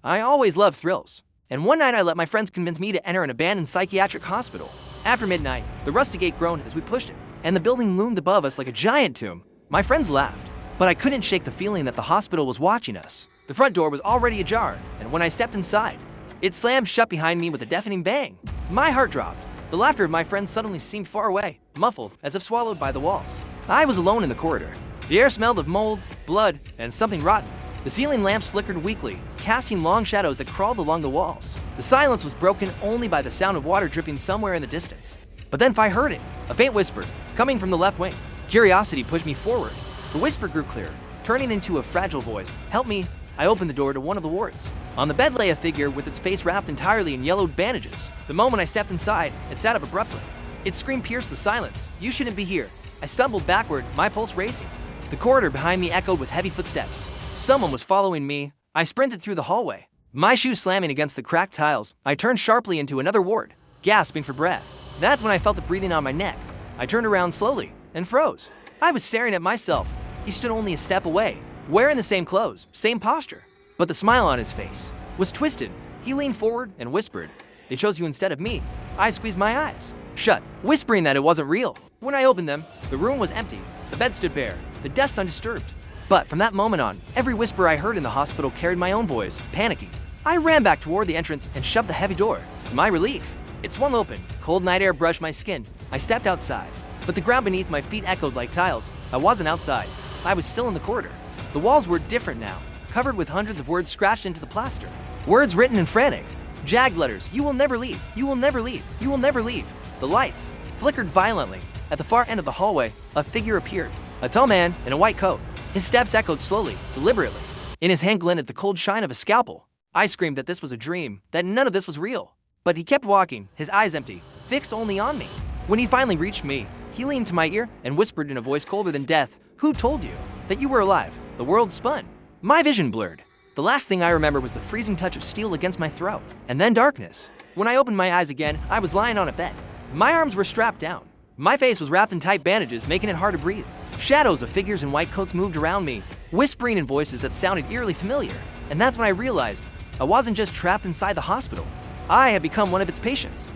I always loved thrills, and one night I let my friends convince me to enter an abandoned psychiatric hospital. After midnight, the rusty gate groaned as we pushed it, and the building loomed above us like a giant tomb. My friends laughed, but I couldn't shake the feeling that the hospital was watching us. The front door was already ajar, and when I stepped inside, it slammed shut behind me with a deafening bang. My heart dropped. The laughter of my friends suddenly seemed far away, muffled, as if swallowed by the walls. I was alone in the corridor. The air smelled of mold, blood, and something rotten. The ceiling lamps flickered weakly, casting long shadows that crawled along the walls. The silence was broken only by the sound of water dripping somewhere in the distance. But then I heard it, a faint whisper, coming from the left wing. Curiosity pushed me forward. The whisper grew clearer, turning into a fragile voice. "Help me." I opened the door to one of the wards. On the bed lay a figure with its face wrapped entirely in yellowed bandages. The moment I stepped inside, it sat up abruptly. Its scream pierced the silence. "You shouldn't be here." I stumbled backward, my pulse racing. The corridor behind me echoed with heavy footsteps. Someone was following me. I sprinted through the hallway, my shoes slamming against the cracked tiles. I turned sharply into another ward, gasping for breath. That's when I felt it breathing on my neck. I turned around slowly and froze. I was staring at myself. He stood only a step away, wearing the same clothes, same posture. But the smile on his face was twisted. He leaned forward and whispered, "They chose you instead of me." I squeezed my eyes shut, whispering that it wasn't real. When I opened them, the room was empty. The bed stood bare, the desk undisturbed. But from that moment on, every whisper I heard in the hospital carried my own voice, panicking. I ran back toward the entrance and shoved the heavy door. To my relief, it swung open. Cold night air brushed my skin. I stepped outside, but the ground beneath my feet echoed like tiles. I wasn't outside. I was still in the corridor. The walls were different now, covered with hundreds of words scratched into the plaster. Words written in frantic, jagged letters. "You will never leave. You will never leave. You will never leave." The lights flickered violently. At the far end of the hallway, a figure appeared. A tall man in a white coat. His steps echoed slowly, deliberately. In his hand glinted the cold shine of a scalpel. I screamed that this was a dream, that none of this was real. But he kept walking, his eyes empty, fixed only on me. When he finally reached me, he leaned to my ear and whispered in a voice colder than death, "Who told you that you were alive?" The world spun. My vision blurred. The last thing I remember was the freezing touch of steel against my throat, and then darkness. When I opened my eyes again, I was lying on a bed. My arms were strapped down. My face was wrapped in tight bandages, making it hard to breathe. Shadows of figures in white coats moved around me, whispering in voices that sounded eerily familiar. And that's when I realized I wasn't just trapped inside the hospital. I had become one of its patients.